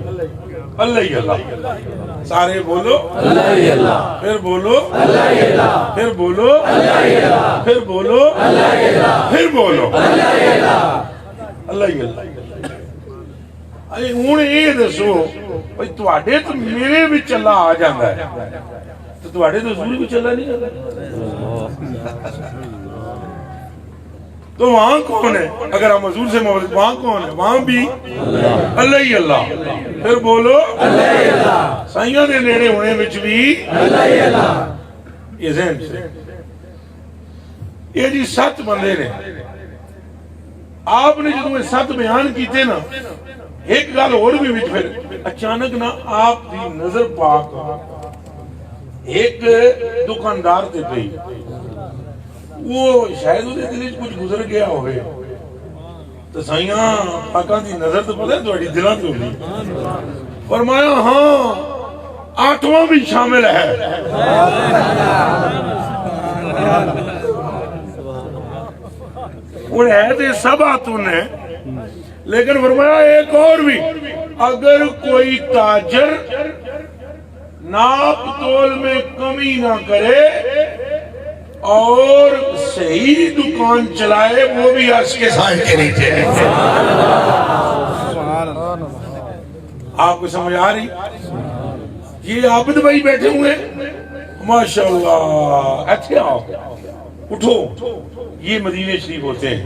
اللہ ہی اللہ۔ سارے بولو اللہ ہی اللہ، پھر بولو اللہ ہی اللہ، پھر بولو اللہ ہی اللہ، پھر بولو اللہ ہی اللہ، پھر بولو اللہ ہی اللہ، اللہ ہی اللہ۔ ہوں یہ دسو بھائی تواڈے تو میرے بھی چلا آ جاتا ہے تو تواڈے تو حضور بھی چلا نہیں آتا تو وہاں کون ہے؟ اگر ہم حضور سے محبت وہاں کون ہے؟ وہاں بھی اللہ ہی اللہ. پھر بولو اللہ ہی اللہ. سائیاں دے نیڑے ہونے وچ بھی اللہ ہی اللہ. یہ ذہن سے یہ جی 7 بندے نے آپ نے جدوں یہ 7 بیان کیتے نا ایک گل اور بھی وچ پھر اچانک نا آپ دی نظر پاک ایک دکاندار تے پئی وہ شاید وہ دل وچ کچھ گزر گیا ہوئے تو سائیاں پاکاں دی نظر تو پتہ ہے تہاڈی دلاں تے ہوندی فرمایا ہاں 8واں بھی شامل ہے وہ ہے تو سب آتون ہے لیکن فرمایا ایک اور بھی اگر کوئی تاجر ناپ تول میں کمی نہ کرے اور صحیح دکان چلائے وہ بھی عرش کے سائے کے نیچے ہے. آپ کو سمجھ آ رہی؟ یہ عابد بھائی بیٹھے ہوئے ماشاءاللہ اچھے آؤ اٹھو. یہ مدینہ شریف ہوتے ہیں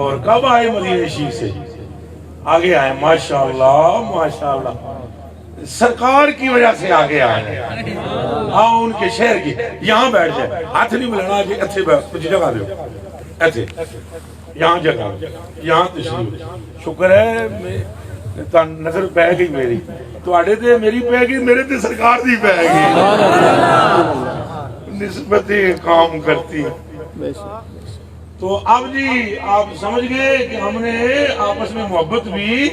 اور کب آئے مدینہ شریف سے آگے آئے ماشاءاللہ ماشاءاللہ سرکار کی وجہ سے آگے آئے ہاں ان کے شہر کی. یہاں بیٹھ جائے ہاتھ نہیں ملانا جی اتھے کچھ جگہ دیو ایتھے یہاں جگہ یہاں تشریف. شکر ہے نظر پہ گئی میری تواڈے تے میری پہ گئی میرے تے سرکار دی پہ گئی نسبتیں کام کرتی. تو اب جی آپ سمجھ گئے کہ ہم نے آپس میں محبت بھی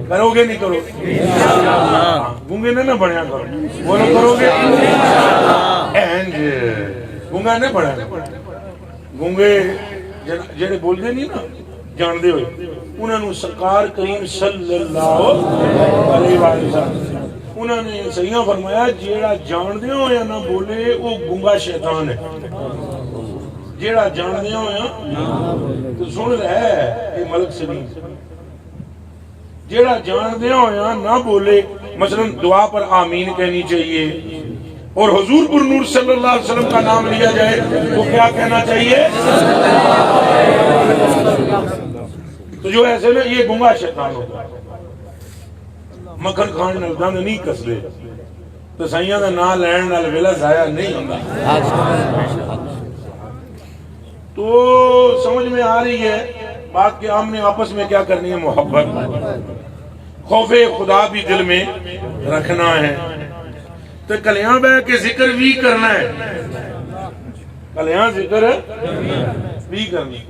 کرو گے نہیں کرو گونگے نہ بڑھیا کرو بولو کرو گے گونگا نہ بڑھیا گونگے جڑے بول دے نہیں نا جان دے ہوئے انہوں نے سرکار کریم صلی اللہ علیہ وسلم انہوں نے صحیح فرمایا جیڑا جان دے ہویا نہ بولے وہ گونگا شیطان ہے. جیڑا جان دیا ہویا تو سن رہا ہے یہ ملک سلیم جیڑا جان دیا ہویا نہ بولے مثلا دعا پر آمین کہنی چاہیے اور حضور پر نور صلی اللہ علیہ وسلم کا نام لیا جائے وہ کیا کہنا چاہیے تو جو ایسے میں یہ گنگا شیطان ہوتا مکھن کھان نال دند نہیں کس دے تو سائیاں دا نام لین نال ویلا ضائع نہیں ہوتا. تو سمجھ میں آ رہی ہے بات کہ ہم نے آپس میں کیا کرنی ہے محبت خوف خدا بھی دل میں رکھنا ہے تو کلیاں بہ کے ذکر بھی کرنا ہے کلیاں ذکر بھی کرنی.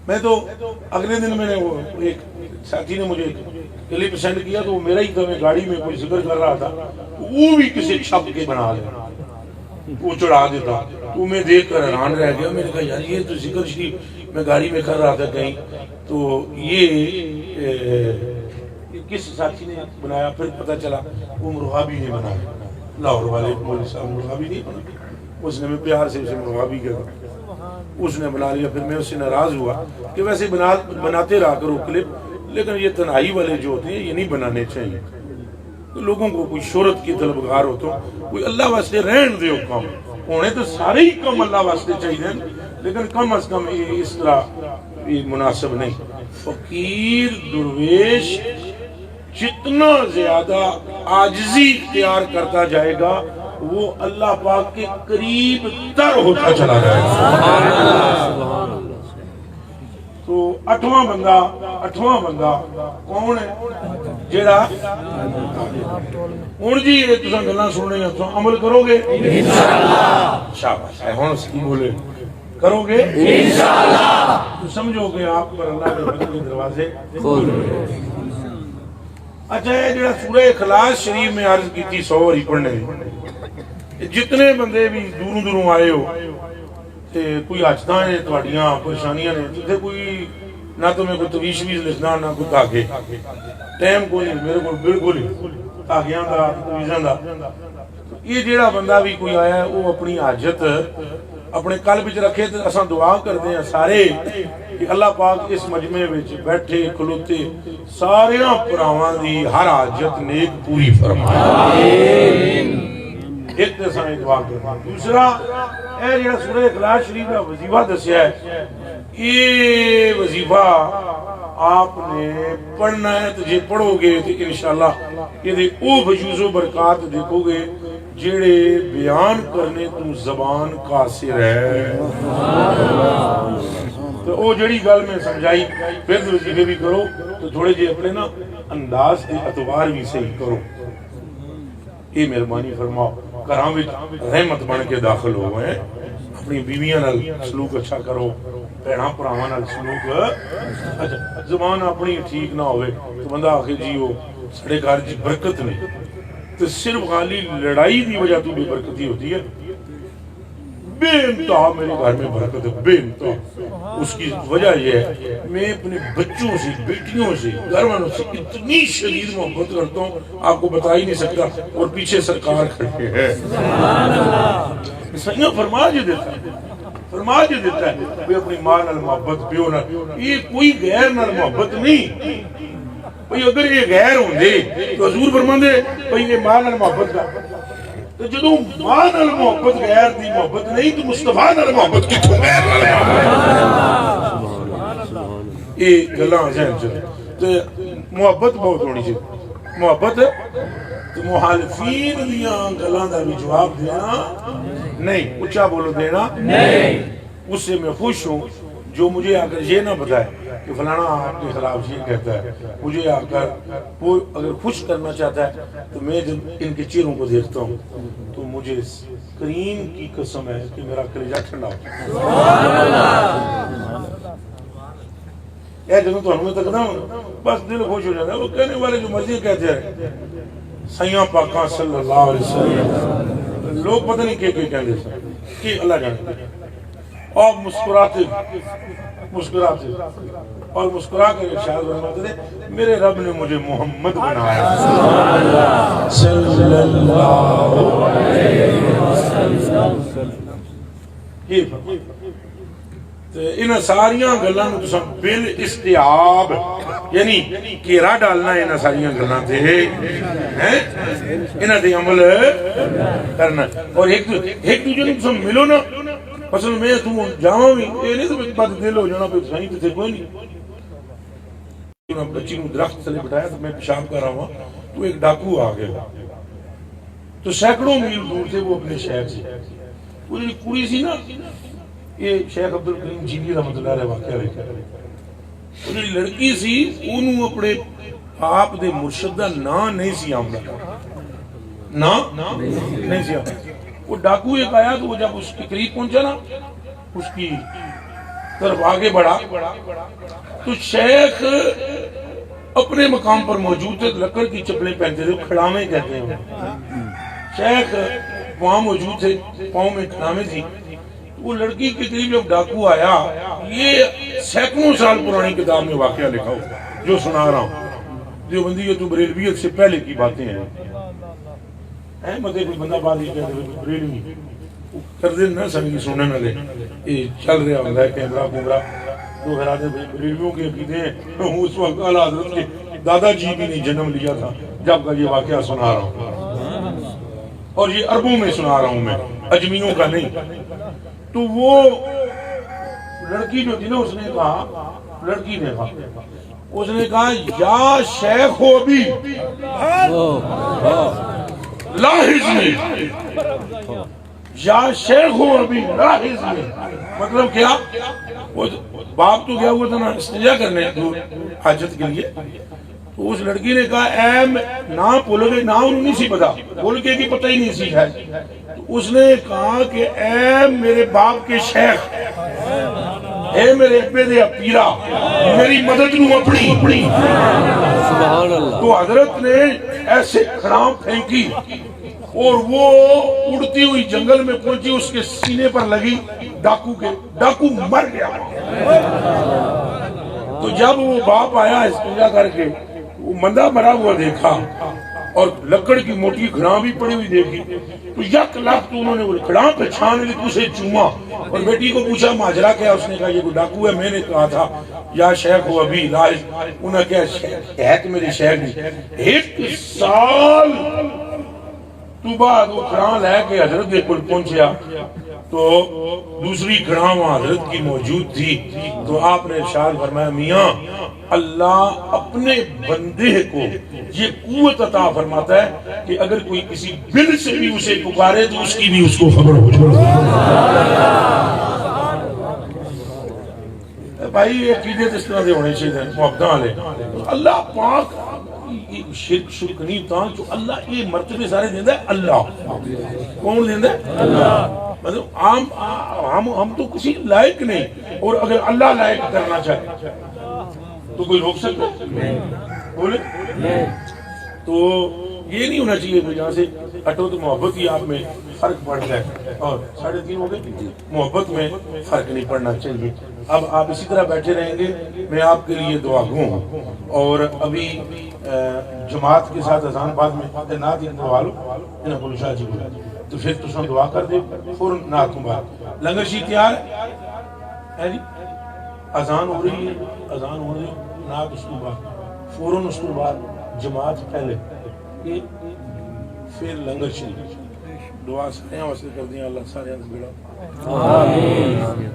میں تو اگلے دن میں نے وہ ایک ساتھی نے مجھے کلپ سینڈ کیا تو وہ میرا ہی تھا میں گاڑی میں کوئی ذکر کر رہا تھا وہ بھی کسی چھپ کے بنا لیا وہ چڑھا دیتا تو میں دیکھ کر حیران رہ گیا. میں نے کہا یار یہ تو ذکر شریف میں گاڑی میں کر رہا تھا کہیں تو یہ کس ساتھی نے بنایا پھر پتہ چلا وہ مرغابی نے بنایا لاہور والے مولوی صاحب مرغابی نہیں بنا اس نے میں پیار سے اسے مرغابی کہا اس نے بنا لیا. پھر میں اس سے ناراض ہوا کہ ویسے بناتے رہا کرو کلپ لیکن یہ تنہائی والے جو ہوتے ہیں یہ نہیں بنانے چاہیے. لوگوں کو کوئی شہرت کی طلبگار ہو تو کوئی اللہ واسطے رہن دے کم ہونے تو سارے ہی کم اللہ واسطے چاہیے لیکن کم از کم اس طرح یہ مناسب نہیں. فقیر درویش جتنا زیادہ عاجزی اختیار کرتا جائے گا وہ اللہ پاک کے قریب تر ہوتا چلا جائے گا. تو 8واں بندہ کون ہے جیڑا ہوں جی یہ تساں گلاں سن رہے ہو عمل کرو گے انشاءاللہ شاباش ہے ہن کی بولے کرو گے انشاءاللہ تو سمجھو کہ آپ پر اللہ کے فضل کے دروازے کھول گئے. اچھا یہ جڑا سورہ اخلاص شریف میں عرض کی تھی 100 ہی پڑھنے جتنے بندے بھی دوروں دوروں آئے ہو تے کوئی حاجتاں نے تواڈیاں پریشانیاں نے تے کوئی نہ تو میں کوئی تویش بھی لکھنا نہ کوئی تاکے ٹائم کوئی میرے کو بالکل ہی تاکیاں دا تویزاں دا. یہ جیڑا بندہ بھی کوئی آیا ہے وہ اپنی حاجت اپنے قلب وچ رکھے تے اساں دعا کردے ہیں سارے کہ اللہ پاک اس مجمع وچ بیٹھے کھلوتے سارے پراواں دی ہر حاجت نیک پوری فرمائے آمین۔ ایک تے سائیں دعا کرنا۔ دوسرا اے جڑا سورہ اخلاص شریف کا وظیفہ دسیا ہے، یہ وظیفہ آپ نے پڑھنا ہے، تو جے پڑھو گے تو انشاءاللہ یہ او فیوز و برکات دیکھو گے جڑے بیان کرنے تو زبان قاصر ہے۔ تو او جڑی گل میں سمجھائی پھر وظیفے بھی کرو تو تھوڑے جے اپنے نا انداز کے اعتبار بھی صحیح کرو۔ یہ مہربانی فرماؤ، گھراں وچ رحمت بن کے داخل ہو گئے، اپنی بیویاں نال سلوک اچھا کرو، بھیڑاں بھراواں نال سلوک اچھا، زبان اپنی ٹھیک نہ ہوئے تو بندہ آخر جی وہ سڑے گھر جی برکت نہیں، تو صرف خالی لڑائی دی وجہ تو بے برکتی ہوتی ہے۔ بے انتہا میرے گھر میں برکت ہے، بے انتہا۔ اس کی وجہ یہ ہے میں اپنے بچوں سے، بیٹیوں سے، گھر والوں سے اتنی شدید محبت کرتا ہوں آپ کو بتا ہی نہیں سکتا، اور پیچھے سرکار کھڑے ہیں۔ سیاں فرما جو دیتا ہے، فرما جو دیتا ہے کہ اپنی ماں نال محبت پیو نال، یہ کوئی غیر نال محبت نہیں۔ بھئی اگر یہ غیر ہوں دے تو حضور فرمان دے بھئی یہ ماں نال محبت کا، تو جدو ماں نال محبت غیر دی محبت نہیں تو مصطفیٰ نال محبت کتوں غیر نال محبت؟ یہ گلاں ذہن چلے تو محبت بہت ہونی چاہیے۔ محبت تو محالفین دیاں گلاں دا بھی جواب دینا نہیں، اچھا بولو دینا نہیں۔ اس سے میں خوش ہوں جو مجھے آ کر یہ نہ بتائے کہ فلانا آپ کے خلاف یہ کہتا ہے، مجھے آ کر وہ اگر خوش کرنا چاہتا ہے تو میں جب ان کے چہروں کو دیکھتا ہوں تو مجھے کریم کی قسم ہے کہ میرا کلیجہ ٹھنڈا ہو۔ اے جنہوں تو ہمیں تک نہ بس دل خوش ہو جاتا ہے۔ وہ کہنے والے جو مرضی کہتے ہیں سیاں پاکاں صلی اللہ علیہ وسلم، لوگ پتہ نہیں کہ کہتے ہیں کہ اللہ جانتے ہیں، اور مسکراتے اور مسکرا کر ارشاد فرماتے تھے میرے رب نے مجھے محمد بنایا صلی اللہ علیہ وسلم۔ یہ انہاں ساریاں گلاں نوں تساں بال استیاب یعنی کیرا ڈالنا ہے، انہاں ساریاں گلاں تے ہیں انہاں تے عمل کرنا، اور ایک دوسرے نوں تساں ملو نا، مثلا میں تم جاواں بھی یہ نہیں تو بد دل ہو جانا پہ صحیح تے کوئی نہیں۔ بچی کو درخت تلے بٹھایا تو میں پیشاب کر رہا ہوں تو ایک ڈاکو آ گیا، تو سینکڑوں میل دور سے وہ اپنے شہر سے، وہ جو کڑی سی نا، یہ شیخ عبدالکریم جیلی رحمۃ اللہ علیہ واقعہ لکھا ہے، وہ جو لڑکی سی انہوں اپنے آپ دے مرشد دا نام نہیں سی آمدہ، نام نہیں سی آمدہ۔ وہ ڈاکو ایک آیا تو وہ جب اس کے قریب پہنچا نا، اس کی طرف آگے بڑھا تو شیخ اپنے مقام پر موجود تھے، لکڑ کی چپلیں پہنتے تھے، کھڑامیں کہتے ہیں۔ شیخ وہاں موجود تھے، پاؤں میں کھڑامیں تھی۔ وہ لڑکی کے قریب جب ڈاکو آیا، یہ سینکڑوں سال پرانی کتاب میں واقعہ لکھا ہو جو سنا رہا ہوں، دیوبندیت و بریلویت سے پہلے کی باتیں ہیں۔ احمد کوئی بندہ بات نہیں کہتے بریلوی کر دیں نہ سنگی سننے نہ لے، یہ چل رہا ہوتا ہے کیمرہ کومرہ تو خیرات بریلویوں کے عقیدے ہیں۔ اس وقت اعلیٰ حضرت کے دادا جی بھی نہیں جنم لیا تھا جب کا یہ واقعہ سنا رہا ہوں، اور یہ عربوں میں سنا رہا ہوں میں، اجمیوں کا نہیں۔ تو وہ لڑکی جو تھی نا، اس نے کہا، لڑکی نے کہا، اس نے کہا یا شیخ ہو ابھی لاحظ میں، یا شیخ ہو ابھی لاحظ میں، مطلب کیا؟ وہ باپ تو گیا ہوا تھا نا استنجا کرنے حاجت کے لیے، تو اس لڑکی نے کہا اے نہ بولو گے، نہ انہوں نہیں سی پتا، بول کے کہ پتہ ہی نہیں سی ہے۔ اس نے کہا کہ اے میرے باپ کے شیخ، اے میرے ابے دے پیرا، میری مدد نو اپنی۔ تو حضرت نے ایسے کھڑام پھینکی اور وہ اڑتی ہوئی جنگل میں پہنچی، اس کے سینے پر لگی ڈاکو کے، ڈاکو مر گیا۔ تو جب وہ باپ آیا استنجا کر کے، وہ مندہ مرا ہوا دیکھا اور لکڑ کی موٹی گھڑاں بھی پڑی ہوئی دیکھی تو یک لاکھ تو انہوں نے وہ گھڑاں پہ چھان لی تو اسے چوما اور بیٹی کو پوچھا ماجرا کیا؟ اس نے کہا یہ کوئی ڈاکو ہے. میں نے کہا تھا یا شیخ ہو ابھی لاج. انہوں نے کہا ہے کہ میری شیخ نہیں. 1 سال تو بعد وہ گھڑاں لے کے حضرت کے کل پہنچیا تو دوسری گھڑاں وہاں حضرت کی موجود تھی. تو آپ نے ارشاد فرمایا میاں اللہ اپنے بندے کو یہ قوت عطا فرماتا ہے کہ اگر کوئی کسی دل سے بھی اسے پکارے تو اس کی بھی اس کو خبر ہو جائے. بھائی یہ عقیدے اس طرح دے ہونے چاہیے محبتاں والے. اللہ پاک شرک شرک نہیں ہوتا جو اللہ یہ مرتبے سارے دیندہ ہے. اللہ کون دیندہ ہے؟ اللہ. مطلب ہم تو کسی لائق نہیں اور اگر اللہ لائق کرنا چاہے تو کوئی روک سکتا ہے؟ بولے تو یہ نہیں ہونا چاہیے کہ یہاں سے ہٹو تو محبت ہی آپ میں فرق پڑتا ہے اور 3.5 ہو گئے. محبت میں فرق نہیں پڑنا چاہیے. اب آپ اسی طرح بیٹھے رہیں گے. میں آپ کے لیے دعا گو ہوں اور ابھی جماعت کے ساتھ اذان بعد میں نعت دعا لو انہاں کو شاہ جی بلا تو پھر تساں دعا کر دے فوراً نعت کو بعد لنگر شی تیار ہے جی. اذان ہو رہی ہے, اذان ہو رہی ہے, نعت اس کو بعد فوراً اس کو بعد جماعت پہلے پھر لنگر شی. دعا سارے واسطے کر دیا اللہ سارے بیڑا آمین.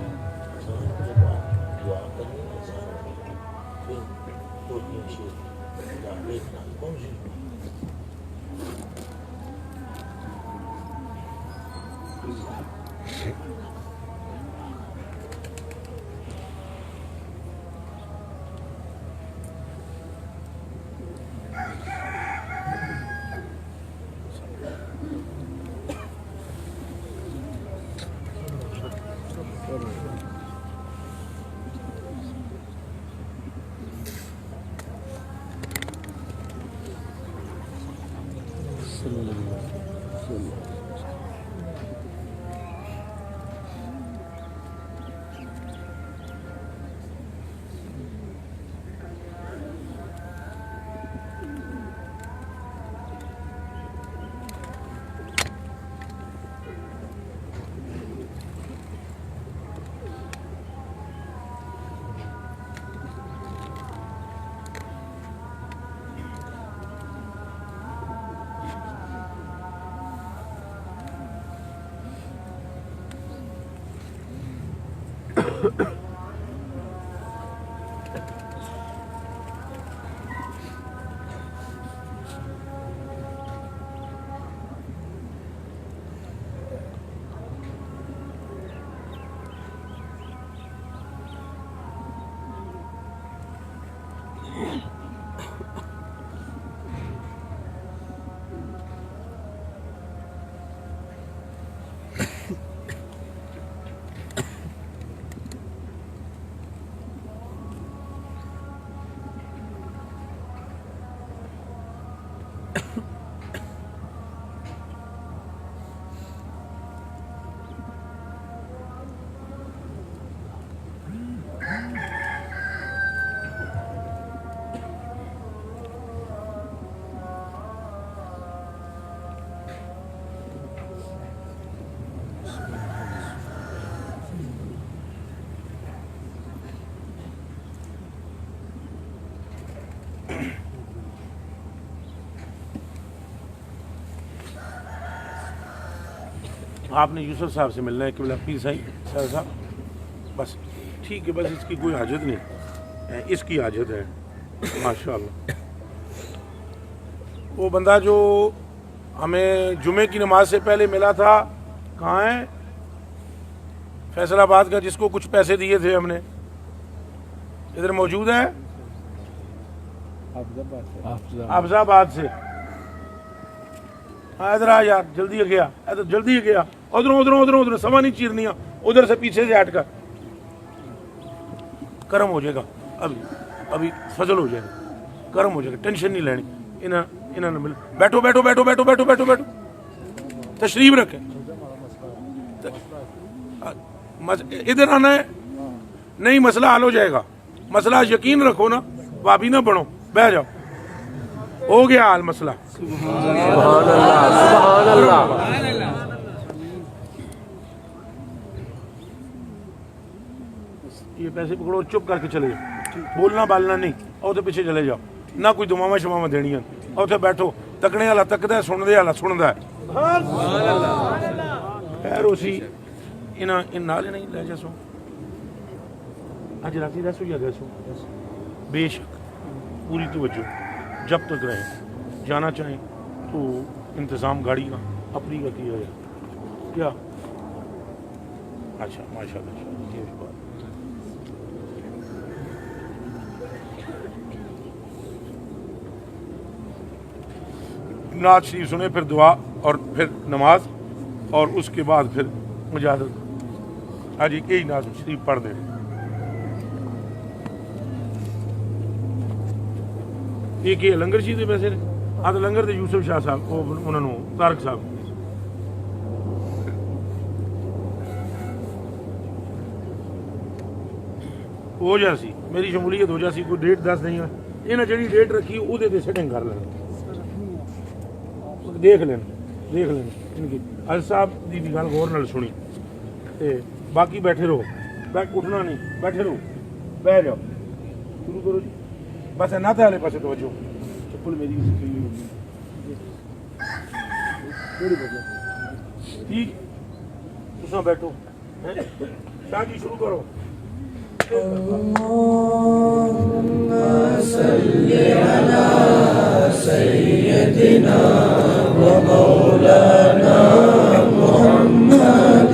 آپ نے یوسف صاحب سے ملنا ہے کہ بلا پیر صاحب بس ٹھیک ہے. بس اس کی کوئی حاجت نہیں, اس کی حاجت ہے ماشاءاللہ. وہ بندہ جو ہمیں جمعے کی نماز سے پہلے ملا تھا کہاں ہے؟ فیصل آباد کا, جس کو کچھ پیسے دیے تھے ہم نے, ادھر موجود ہے؟ حافظ آباد سے. ادھر آ یار, جلدی گیا, ادھر جلدی گیا. ادھر سوا نہیں چیرنیاں, ادھر سے پیچھے سے ہٹ کر. کرم ہو جائے گا, ابھی فضل ہو جائے گا, کرم ہو جائے گا, ٹینشن نہیں لینی. انہاں نے مل بیٹھو بیٹھو بیٹھو بیٹھو بیٹھو بیٹھو بیٹھو تشریف رکھیں. ادھر آنا ہے نہیں, مسئلہ حل ہو جائے گا. مسئلہ یقین رکھو نا, بابی نہ بنو, بہ جاؤ. ہو گیا حل مسئلہ. سبحان اللہ سبحان اللہ. یہ پیسے پکڑو چپ کر کے چلے جاؤ, بولنا بالنا نہیں, اور پیچھے چلے جاؤ, نہ کوئی دماوا شماوا دینی, اور بیٹھو, تکنے والا تکدا ہے, سننے والا سندا ہے. خیر اسی ان نال نہیں لے جسو اج راتی دسو یا گسو بے شک پوری توجہ جب تک رہیں, جانا چاہیں تو انتظام گاڑی کا اپنی کا کیا جائے کیا. اچھا ماشاء اللہ, یہ بات نعت شریف سنے, پھر دعا اور پھر نماز, اور اس کے بعد پھر مجاہدت. آج ایک ہی نعت شریف پڑھ دیں. ایک یہ لنگر شریف دے پیسے نے, آج لنگر دے یوسف شاہ صاحب وہ انہوں نے طارق صاحب ہو جاسی, میری شمولیت ہو جاسی, کوئی ڈیٹ دس نہیں ہے, انہیں جڑی ڈیٹ رکھی وہ سیٹنگ کر لینا, دیکھ لینا ان کی. اج صاحب دی گل غور نال سنی, تے باقی بیٹھے رہو, اٹھنا نہیں, بیٹھے رہو, بہ جاؤ, شروع کرو جی. بس نہ والے پاسے توجہ, چپل میری ٹھیک, تساں بیٹھو, شاہ جی شروع کرو. اللہم صلی علی سیدنا و مولانا محمد.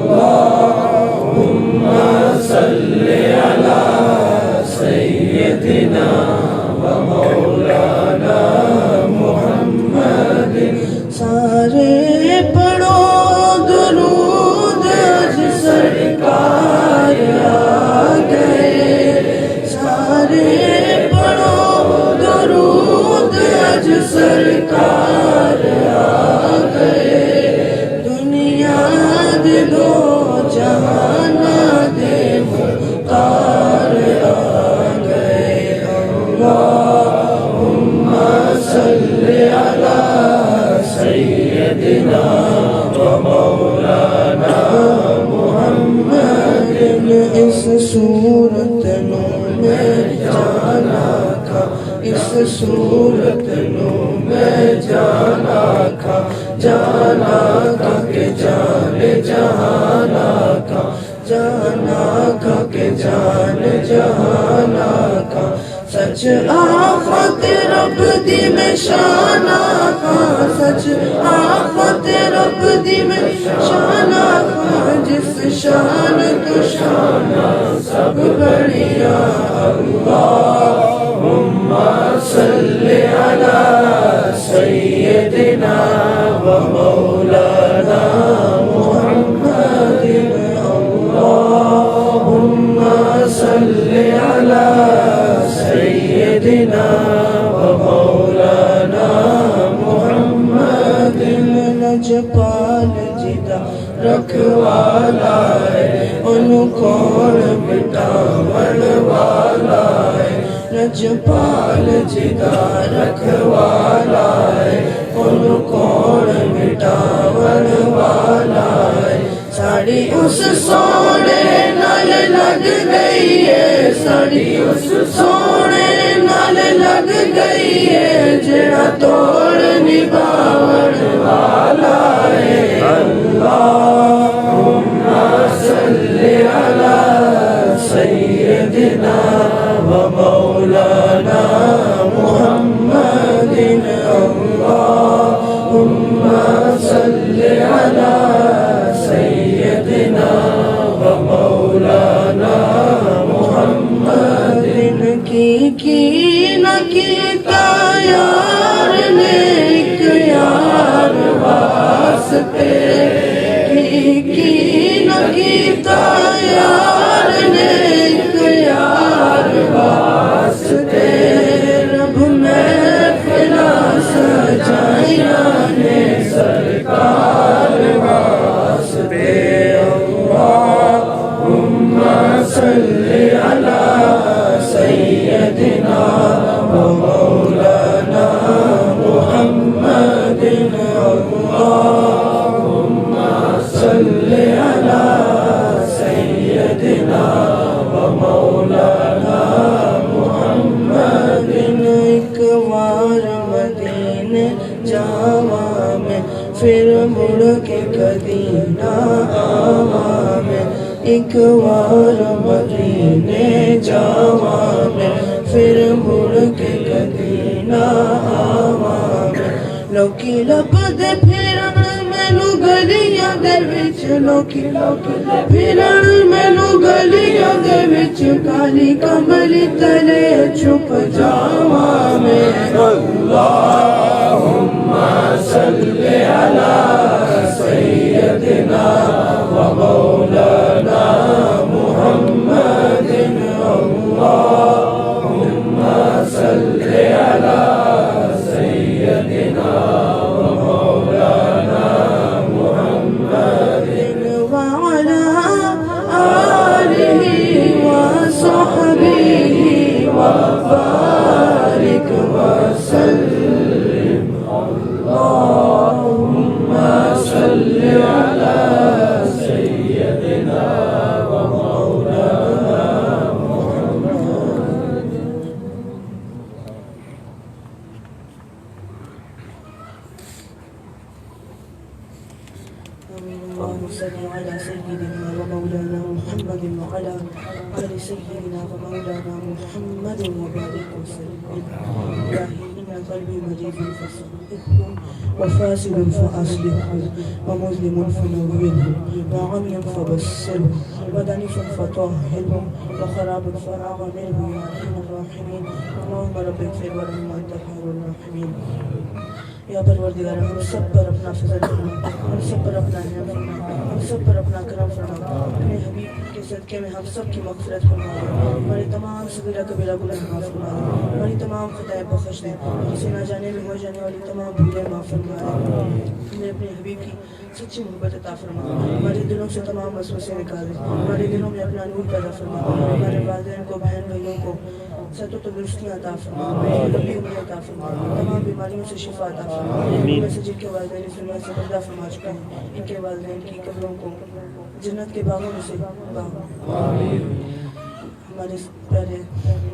اللہم صلی علی سیدنا و مولانا محمد. سارے پڑھو درود اج سرکار آ گئے, سارے پڑھو درود اج سرکار آ گئے. دنیا دے دو جہان دے مختار آ گئے. اللہم صلی علی سیدنا و مولانا محمد. اس صورت نو میں جانا کھا, اس صورت نو میں جانا کھا, جانا کھا کہ جان جہانا کھا, جانا کھا کہ جان جہانا کھا. سچ آفت رب دی میں شانا کھا, سچ آفت رب دی میں شانا کھا. جس شان تو شانا سب بڑھیا. اللہم صلی علی سیدنا و مولانا محمد. اللہم صلی علی سیدنا و مولانا محمد. لجپال جدا رکھوالا ہے, انہوں کون مٹاون والا ہے. لجپال جدا رکھوالا ہے, انہوں کون مٹاون والا ہے. ساڑی اس سونے نال لگ گئی ہے, ساڑی اس سونے نال لگ گئی ہے, جڑا توڑ نبھاون والا ہے. اللہم صلی علی سیدنا و مولانا محمد. اللہم صلی علی سیدنا و مولانا محمد. کی نہ کیتا یار نے ایک یار واسطے, کی نہ کیتا یار نے ایک یار واسطے. رب محفلاں سجائیاں نے سرکار واسطے. اللہم صلی علی سیدنا و مولانا سيدنا ومولانا محمد ایک بار مدینے جاواں میں پھر مڑ کے کدی نہ آواں میں ایک بار مدینے جاواں میں پھر مڑ کے کدی نہ آواں میں لوکی لبدے پھرن مینوں گلیاں دے وچ لوکی لبدے پھرن مینوں گلیاں دے وچ کالی کملی تلے چھپ جاواں میں اللہم صلی علی سیدنا و مولانا محمد اللہم صلی علی سیدنا و مولانا محمد وعلى آلہ وصحبہ وبارک وسلم اللہم صلی علی سیدنا و مولانا اللهم صل على سيدنا ومولانا محمد وعلى آل سيدنا ومولانا محمد وبارك وسلم إلهي إن قلبي مجيد فصلحه وفاسد فأصلحه ومظلم فنوره وعمي فبصره ودنيف فطهره وخراب فأعمله يا أرحم الراحمين اللهم رب اغفر وارحم وأنت خير الراحمين یا پروردگار ہم سب پر اپنا فضل فرما ہم سب پر اپنا رحم فرما ہم سب پر اپنا کرم فرما اپنے حبیب کے صدقے میں ہم سب کی مغفرت فرما ہماری تمام صغیرہ کبیرہ گناہ معاف فرما ہماری تمام خطائیں بخش دیں کسی نہ جانے میں ہو جانے والی تمام بھولیں معاف فرما ہمیں اپنے حبیب کی سچی محبت عطا فرما ہمارے دلوں سے تمام وسوسے نکال دیں ہمارے دلوں میں اپنا نور پیدا فرما ہمارے والدین کو بہن بھائیوں کو صحت و تندرستیاں عطا فرما لمبی عمر عطا فرما تمام بیماریوں سے شفا عطا فرما میں سے جن کے والدین اس دنیا سے پردہ فرما چکے ہیں ان کے والدین کی قبروں کو جنت کے باغوں میں سے ہمارے پیارے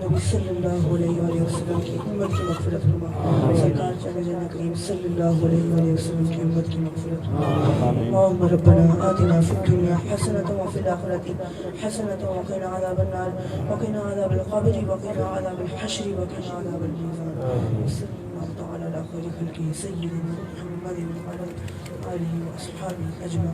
نبی صلی اللہ علیہ وآلہ وسلم کی امت کی مغفرت فرما سرکار جانے جانا کریم صلی اللہ علیہ وآلہ وسلم کی امت کی مغفرت فرما اللہم ربنا آتنا فی الدنیا حسنة وفی الآخرة حسنة وقنا عذاب النار وقنا عذاب القبر وقنا عذاب الحشر وقنا عذاب الميزان صلی اللہ تعالی علی خیر خلقہ سیدنا محمد وعلی آلہ واصحابہ اجمعین.